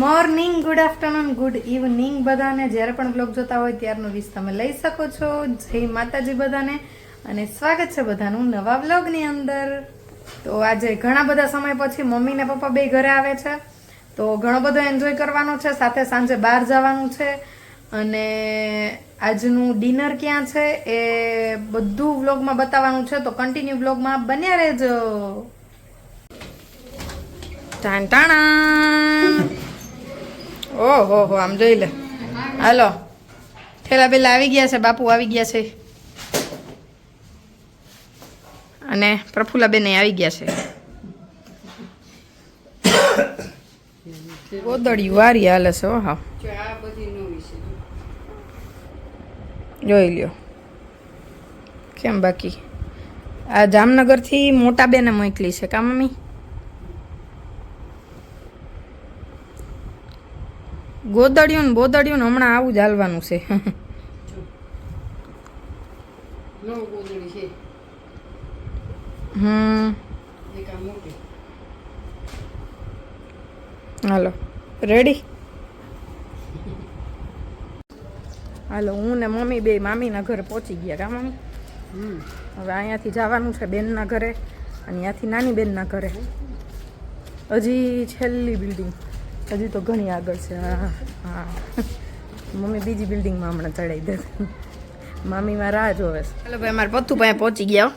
Morning, good afternoon, good evening બધાને. જ્યારે પણ બ્લોગ જોતા હોય ત્યારનો વિશ તમે લઈ શકો છો. જય માતાજી બધાને અને સ્વાગત છે બધાનું નવા બ્લોગની અંદર. તો આજે ઘણા બધા સમય પછી મમ્મી ને પપ્પા બે ઘરે આવે છે, તો ઘણો બધો એન્જોય કરવાનો છે. સાથે સાંજે બહાર જવાનું છે અને આજનું ડિનર ક્યાં છે એ બધું વ્લોગમાં બતાવવાનું છે. તો કન્ટિન્યુ વ્લોગમાં બન્યા રહેજો. ટાણા ઓહો હો, આમ જોઈ લે. હાલો, ઠેલા પેલા આવી ગયા છે, બાપુ આવી ગયા છે અને પ્રફુલ્લા બેન આવી ગયા છે. ગોદડિયું વારી હાલે છે. હા, જોઈ લ્યો કેમ. બાકી આ જામનગર થી મોટા બેને મોકલી છે કા મમ્મી? ગોદડિયું ને બોદડિયું ને હમણાં આવું જ હાલવાનું છે. હાલો રેડી? હાલો, હું ને મમ્મી બે મામીના ઘરે પહોંચી ગયા કા મમ્મી? હવે અહીંયાથી જવાનું છે બેનના ઘરે અને અહીંયાથી નાની બેનના ઘરે. હજી છેલ્લી બિલ્ડિંગ, હજી તો ઘણી આગળ છે. હા હા, મમ્મી બીજી બિલ્ડિંગમાં હમણાં ચડાવી દે. મામીમાં રાહ જોવે છે. ચાલો ભાઈ, અમારે પત્તુ પાસે પહોંચી ગયા.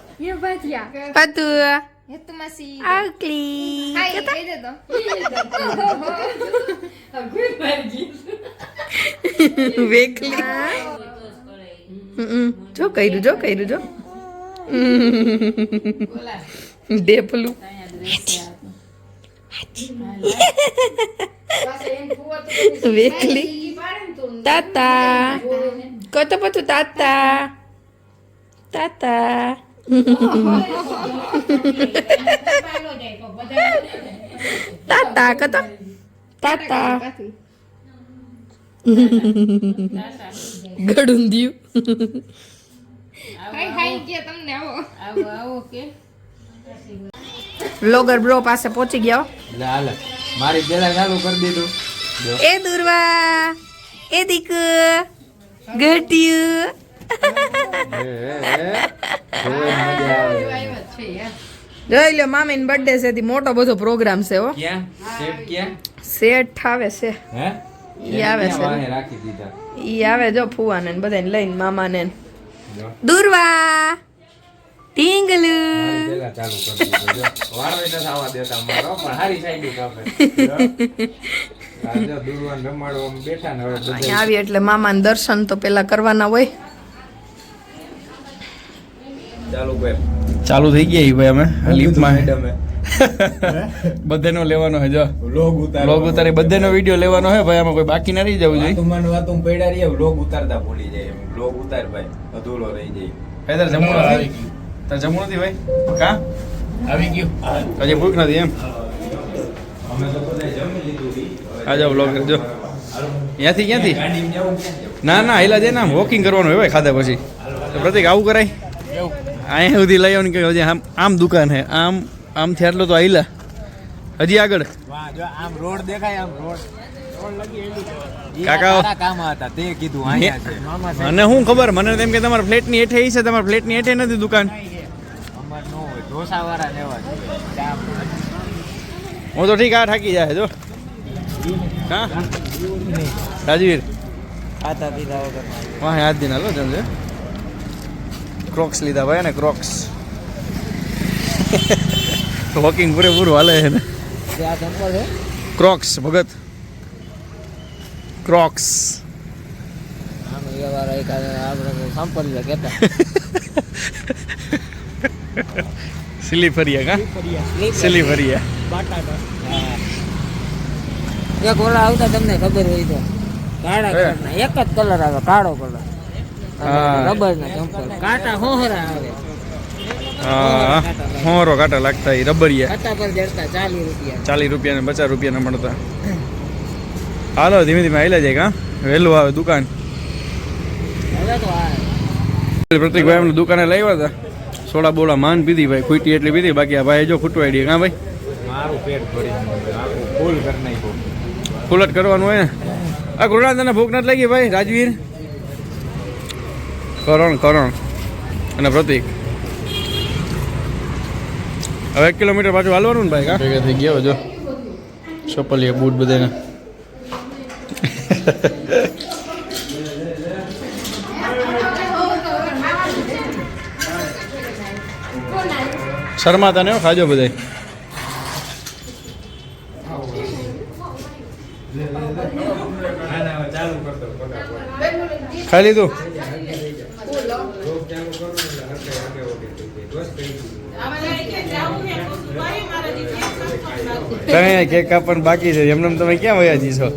પત્તુ આકલી વેકલી જો કર્યું, જો કર્યું, જો ડેપલું વેકલી તાતા કતો પતું તાતા તાતા તાતા કતો તાતા ગડુંદિયું. વ્લોગર બ્રો પાસે પહોંચી ગયા. મારી પેલા ચાલુ કરી દીધું. એ દુર્વા, એ દીક ગટ્યું. જોઈ લો, મામી ની બર્થડે છે, મોટો બધો પ્રોગ્રામ છે. હો, સેટ આવે છે. ઈ આવે છે, ઈ આવે જો ફુવાને ને બધાને લઈને મામાને. દુર્વા ટીંગલુ આવી એટલે મામાને દર્શન તો પેલા કરવાના હોય. ચાલુ થઈ ગયા ભાઈ. અમે લિફ્ટમાં બધાનો લેવાનો છે. જો વ્લોગ ઉતારે બધાનો વિડિયો લેવાનો છે ભાઈ. આમાં કોઈ બાકી ના રહી જવું જોઈએ. તુમાન વાતું પડ્યા રહીએ, વ્લોગ ઉતારતા ભૂલી જાય. વ્લોગ ઉતાર ભાઈ, અધૂરો રહી જાય. ફેદર જમણો આવી ગયું. તાર જમણો નથી ભાઈ? કા આવી ગયું? હજી ભૂખ નથી એમ? અમે તો બધા જમી લીધું. આ જાવ વ્લોગ કરજો. અહીંયાથી ક્યાંથી? ના ના, હેલા જાય ને, વોકિંગ કરવાનું હોય ભાઈ ખાધા પછી. તો પ્રતિક આવું કરાય? અહીંયા સુધી લઈ આવવાની કે હજી આમ દુકાન છે, આમ આમથી આટલો તો આઈલા હજી આગળ. આમ રોડ દેખાય, આમ રોડ કાકા કામ હતા તે કીધું અહીંયા છે. મને શું ખબર, મને તેમ કે તમારા ફ્લેટ ની હેઠે છે. તમારા ફ્લેટ ની હેઠે નથી દુકાન. અમાર નો હોય, ઢોસાવાળા લેવા હું તો ઠીક. આ થાકી જાય જો. હા રાજવીર ખાતા પીતા વગર વાહ યાદ દિન હાલો જમજે. ક્રોક્સ લીધા ભાઈ ને, ક્રોક્સ. વોકિંગ પૂરેપૂરું હાલે છે ને. ક્રોક્સ ભગત, ક્રોક્સ. સિલીફરિયા કા સિલીફરિયા. એક ઓલા આવતા તમને ખબર હોય તો કાળા કલરના એક જ કલર આવે, કાળો કલર. રબર ના ચંપલ, કાંટા હોહરા આવે. હા, હોરો કાંટા લાગતા એ રબરિયા. કાંટા પર જડતા 40 40 રૂપિયા ને 50 રૂપિયા ના મળતા. હાલો ધીમે ધીમે આઈલા જાય. કા વહેલું આવે દુકાન. હવે તો આ પ્રતિકભાઈ અમને દુકાને લાવ્યા હતા. સોડા બોડા માન પીધી ભાઈ, ખૂટી એટલી પીધી. બાકી આ ભાઈ જો ખૂટવાઈ દે. કા ભાઈ મારું પેટ ભરી ફૂલ કરી નાખ્યું. ફૂલ જ કરવાનું હોય ને. આ કૃણાલ તને ભૂખ નથી લાગી ભાઈ? રાજવીર, કરણ અને પ્રતિક. હવે 1 કિલોમીટર પાછું હાલવાનું ને ભાઈ? કા ભેગા થઈ ગયા જો ચપ્પલીએ બૂટ બધાને. શર્માતા ને ખાજો બધા. ખાઈ લીધું? તમે કેક કાપવાનું બાકી છે એમને તમે ક્યાં વયા જઈશો?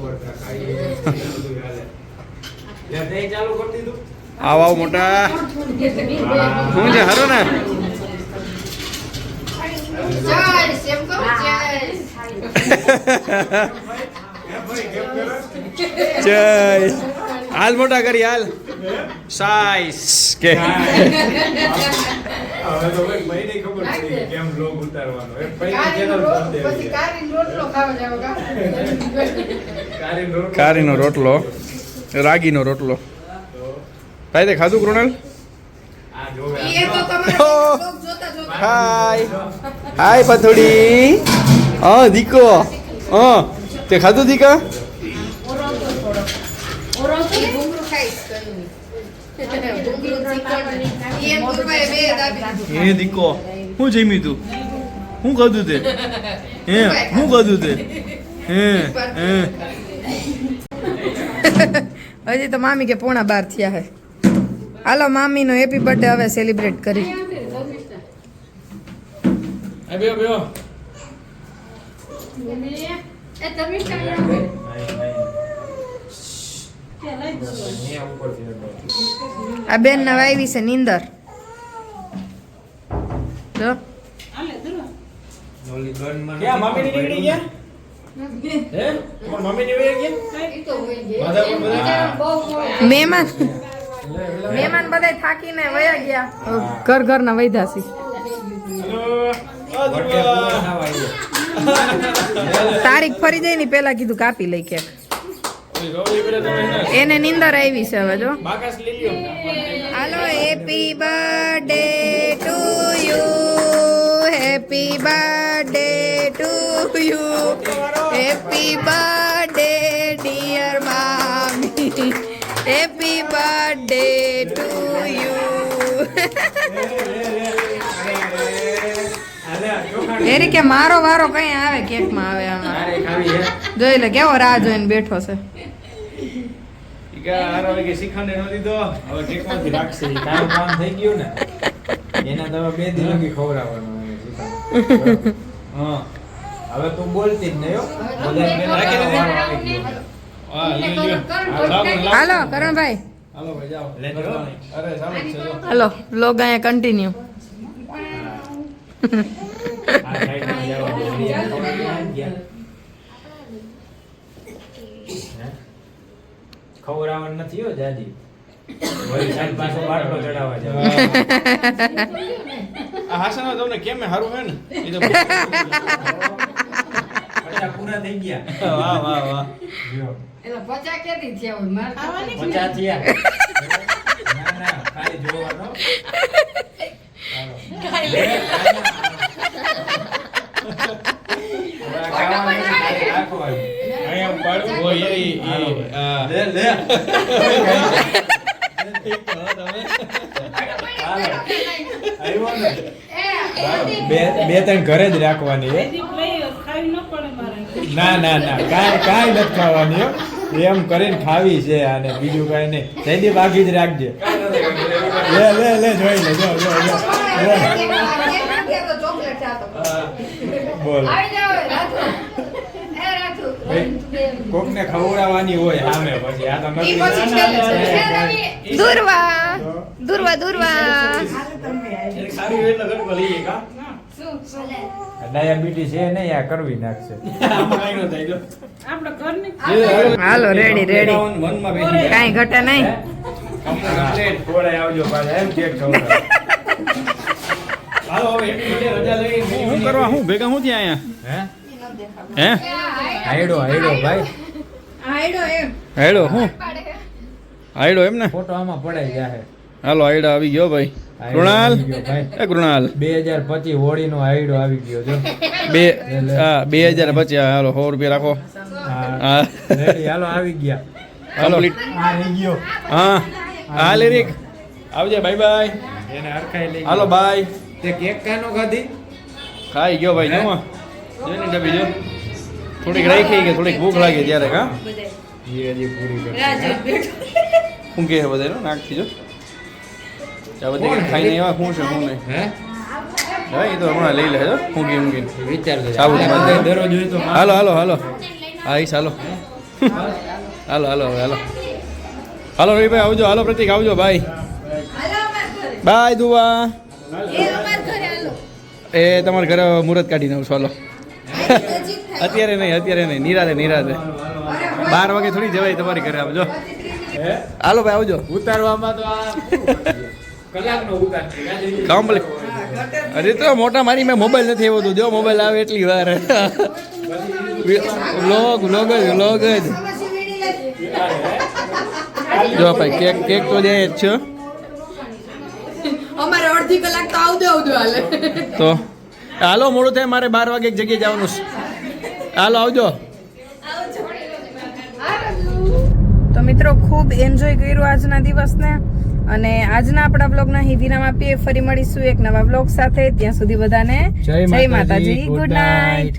આવ મોટા શું છે? હારો ને? જય હાલ મોટા કરી હાલ સાઈસ કે કારીનો રોટલો, રાગીનો રોટલો. ભાઈ તે ખાધું કૃણાલ? હાય પથોડી. દીકો તે ખાધું દીકા? એ દીકો હું જમી તું? હું ખાધું તે? હું ખાધું તે? હજી તો મામી કે 11:30 થયા હે. હાલો મામી નો હેપી બર્થડે હવે સેલિબ્રેટ કરી. આ બેન ના વાવી છે નીંદર. જો મહેમાન બધા થાકીને વયા ગયા. ઘર ના વૈધા છે. તારીખ ફરી જાય ને પેલા કીધું કાપી લઈ કેક. એને નીંદર આવી છે હવે જો. હાલો happy birthday to you, happy birthday to you, happy birthday dear મામી, હેપી બર્થડે ટુ યુ. એરી કે મારો વારો કઈ આવે કેક માં આવે આમાં. જોઈ લે કેવો રાહ જોઈને બેઠો છે. શીખંડ એનો દીધો હવે કેક માંથી રાખશે. તારું કામ થઈ ગયું ને એના તમે 2 દિન લગી ખવડાવવાનું. હા હવે તું બોલતી જ નહીં હો. હાલો કરણભાઈ, હાલો ભાઈ જાઓ. અરે ચાલો છે જો. હાલો વ્લોગ અહીંયા કન્ટિન્યુ. ખવડાવવાનું નથી હો જાજી. વળી સાઈડ પાછો બાટલો ચડાવવા જાવ. આ હાસનો તમને કેમ હારું હે ને? એ તો પચાસ પૂરા થઈ ગયા. વાહ વાહ વાહ. એલા 50 કેદી થયા હોય માર 50 થયા. ના ના ખાલી જોવાનો. બે ત્રણ ઘરે જ રાખવાની. ના ના ના કાંઈ નથી ખાવાની. એમ કરીને ખાવી છે અને બીજું કાંઈ નહીં. જયદીપ બાકી જ રાખજે. લે જોઈ લે. જો બોલ. કોકને ખવડાવવાની હોય સામે પછી આ તો દુર્વા સારી એટલે ગરબો લઈએ કા. ડાયાબિટીસ છે નહીં આ કરવી નાખશે. હાલો રેડી કાંઈ ઘટે નહીં. આવજો પાછા એમ કેક ખવડાવ. હાલો હવે એટલી રજા લઈ હું કરવા હું ભેગા હું ત્યાં અહીંયા હે આયડો ભાઈ હાઈડો હું હાઈડો એમ ને ફોટો આમાં પડાઈ જાય. હાલો હાઈડો આવી ગયો ભાઈ. કૃણાલ એ કૃણાલ 2025 હોળી નો આઈડો આવી ગયો જો. 2025 હાલો 100 રૂપિયા રાખો. હા રેડી હાલો આવી ગયા. કમ્પ્લીટ. આ રહી ગયો. હા હા લિરિક આવજે બાય બાય. એને હરખાઈ લઈ હાલો બાય. તે કેક કાનો ખાધી? ખાઈ ગયો ભાઈ જમવા. જોની ડબ્બી જો થોડીક રાખી કે થોડીક ભૂખ લાગી ત્યારે કા એ હજી પૂરી કરી. ઊંઘે છે બધા નાખી જો આ બધા ખાઈને એવા શું છે શું નહીં હે હા એ તો હમણાં લઈ લે જો ઊંઘી ઊંઘી વિચારજો. સાબુ આપણે બધા દરરોજ હોય તો હાલો હાલો હાલો હા ઈશ હાલો હાલો હાલો હવે હાલો હાલો રવિભાઈ આવજો હાલો પ્રતિક આવજો બાય બાય દુવા એ તમારા ઘરે મુહૂર્ત કાઢીને આવશો હાલો અત્યારે નહીં નિરાતે 12 વાગે થોડી જવાય તમારી ઘરે આવજો હાલો ભાઈ આવજો ઉતારવામાં તો આ કલાકનો ઉતાર છે. કમ્પ્લીટ અરે તો મોટા મારી મેં મોબાઈલ નથી આવ્યો જો મોબાઈલ આવે એટલી વાર વ્લોગ જ જો ભાઈ કેક તો જાય જ છે અમારે અડધી કલાક તો આવજો હાલે તો હાલો મોડું થાય મારે 12 વાગે એક જગ્યાએ જવાનું છે હાલો આવજો તો મિત્રો ખૂબ એન્જોય કર્યું આજના દિવસને અને આજના આપણા બ્લોગના અહીં વિરામ આપીએ. ફરી મળીશું એક નવા બ્લોગ સાથે. ત્યાં સુધી બધાને જય માતાજી, ગુડ નાઇટ.